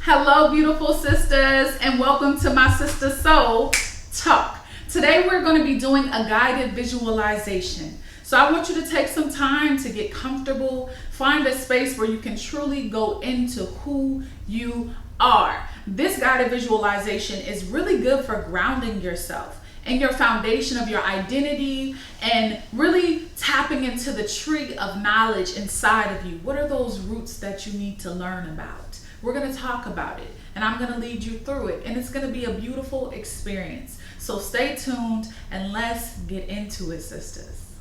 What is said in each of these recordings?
Hello, beautiful sisters, and welcome to my Sister Soul Talk. Today we're going to be doing a guided visualization. So I want you to take some time to get comfortable, find a space where you can truly go into who you are. This guided visualization is really good for grounding yourself and your foundation of your identity and really tapping into the tree of knowledge inside of you. What are those roots that you need to learn about? We're going to talk about it, and I'm going to lead you through it, and it's going to be a beautiful experience. So stay tuned and let's get into it, sisters.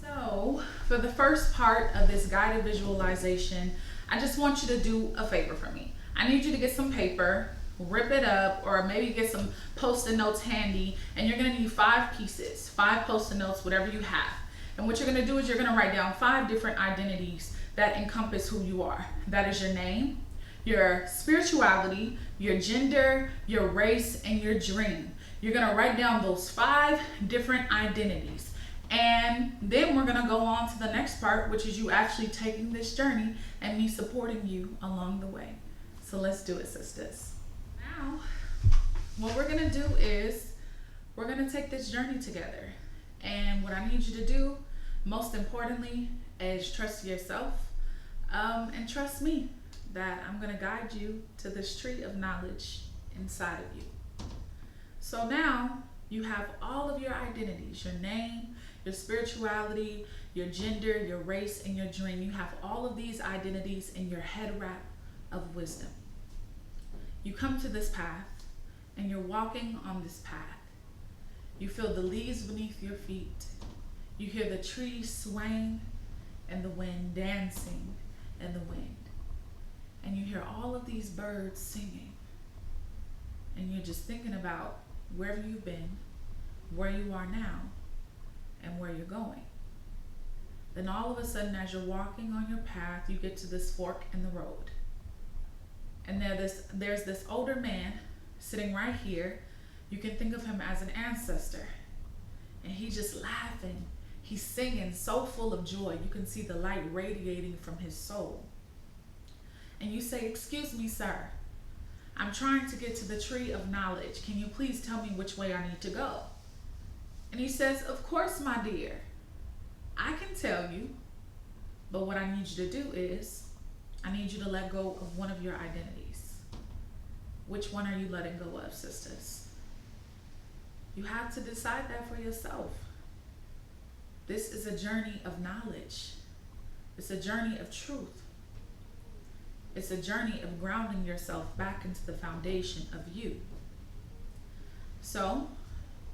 So for the first part of this guided visualization, I just want you to do a favor for me. I need you to get some paper, rip it up, or maybe get some post-it notes handy, and you're going to need 5 pieces, 5 post-it notes, whatever you have. And what you're going to do is you're going to write down 5 different identities that encompass who you are. That is your name, your spirituality, your gender, your race, and your dream. You're going to write down those 5 different identities. And then we're going to go on to the next part, which is you actually taking this journey and me supporting you along the way. So let's do it, sisters. Now, what we're going to do is we're going to take this journey together. And what I need you to do, most importantly, is trust yourself and trust me that I'm going to guide you to this tree of knowledge inside of you. So now you have all of your identities, your name, your spirituality, your gender, your race, and your dream. You have all of these identities in your head wrap of wisdom. You come to this path and you're walking on this path. You feel the leaves beneath your feet. You hear the trees swaying and the wind dancing in the wind. And you hear all of these birds singing. And you're just thinking about wherever you've been, where you are now, and where you're going. Then all of a sudden, as you're walking on your path, you get to this fork in the road. And there's this older man sitting right here. You can think of him as an ancestor. And he's just laughing. He's singing, so full of joy. You can see the light radiating from his soul. And you say, "Excuse me, sir. I'm trying to get to the tree of knowledge. Can you please tell me which way I need to go?" And he says, "Of course, my dear. I can tell you. But what I need you to do is, I need you to let go of one of your identities." Which one are you letting go of, sisters? You have to decide that for yourself. This is a journey of knowledge. It's a journey of truth. It's a journey of grounding yourself back into the foundation of you. So,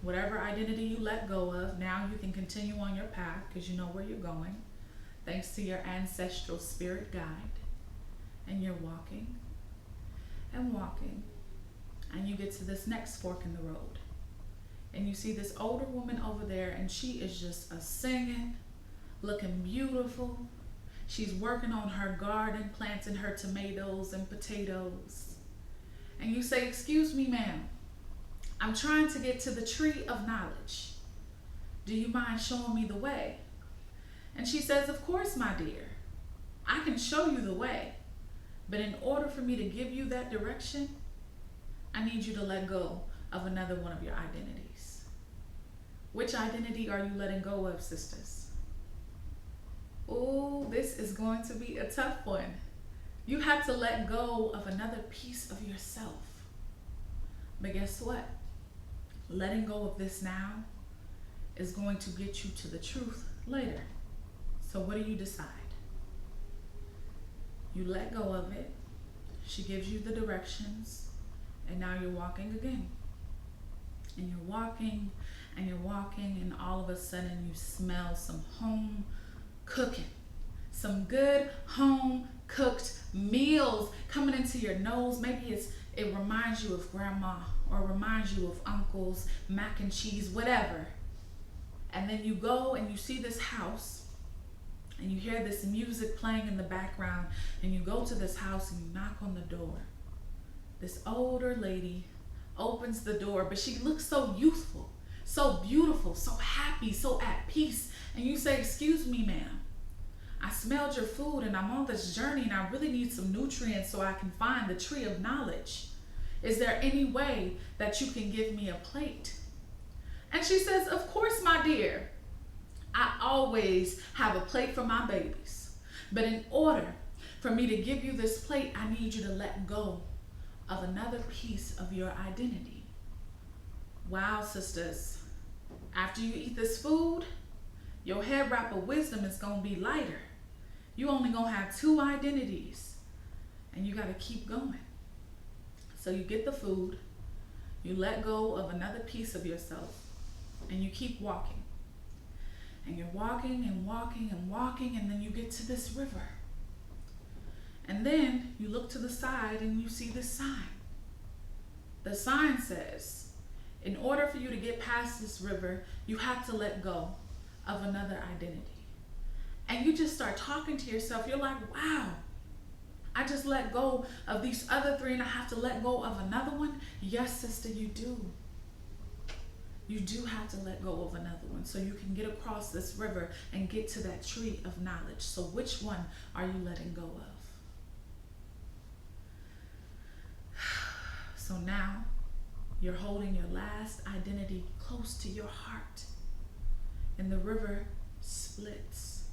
whatever identity you let go of, now you can continue on your path because you know where you're going, thanks to your ancestral spirit guide. And you're walking and walking, and you get to this next fork in the road. And you see this older woman over there, and she is just singing, looking beautiful. She's working on her garden, planting her tomatoes and potatoes. And you say, "Excuse me, ma'am. I'm trying to get to the tree of knowledge. Do you mind showing me the way?" And she says, "Of course, my dear. I can show you the way. But in order for me to give you that direction, I need you to let go of another one of your identities." Which identity are you letting go of, sisters? Oh, this is going to be a tough one. You have to let go of another piece of yourself. But guess what? Letting go of this now is going to get you to the truth later. So what do you decide? You let go of it. She gives you the directions. And now you're walking again. And you're walking and you're walking, and all of a sudden you smell some home cooking, some good home cooked meals coming into your nose. Maybe it reminds you of grandma, or reminds you of uncle's mac and cheese, whatever. And then you go and you see this house, and you hear this music playing in the background, and you go to this house and you knock on the door. This older lady opens the door, but she looks so youthful, so beautiful, so happy, so at peace. And you say, "Excuse me, ma'am. I smelled your food and I'm on this journey and I really need some nutrients so I can find the tree of knowledge. Is there any way that you can give me a plate? And she says, of course, my dear. I always have a plate for my babies. But in order for me to give you this plate, I need you to let go of another piece of your identity. Wow, sisters. After you eat this food, your head wrap of wisdom is going to be lighter. You only going to have 2 identities. And you got to keep going. So you get the food, you let go of another piece of yourself, and you keep walking. And you're walking and walking and walking, and then you get to this river. And then you look to the side and you see this sign. The sign says, in order for you to get past this river, you have to let go of another identity. And you just start talking to yourself. You're like, wow, I just let go of these other 3 and I have to let go of another one. Yes, sister, you do. You do have to let go of another one so you can get across this river and get to that tree of knowledge. So which one are you letting go of? So now you're holding your last identity close to your heart, and the river splits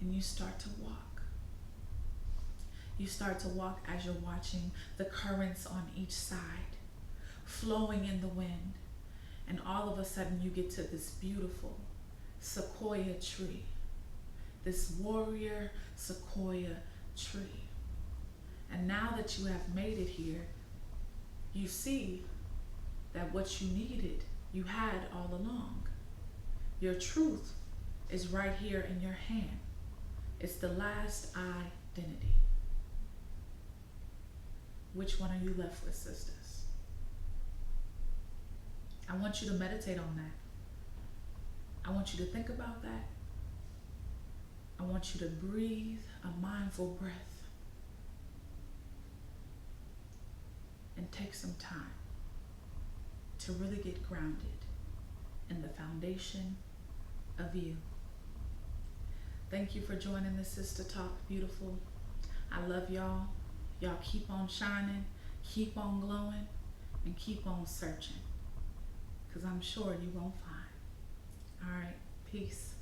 and you start to walk. You start to walk as you're watching the currents on each side flowing in the wind. And all of a sudden you get to this beautiful sequoia tree, this warrior sequoia tree. And now that you have made it here, you see that what you needed, you had all along. Your truth is right here in your hand. It's the last identity. Which one are you left with, sisters? I want you to meditate on that. I want you to think about that. I want you to breathe a mindful breath and take some time to really get grounded in the foundation of you. Thank you for joining the Sister Talk, beautiful. I love y'all. Y'all keep on shining, keep on glowing, and keep on searching, because I'm sure you're going to find. All right, peace.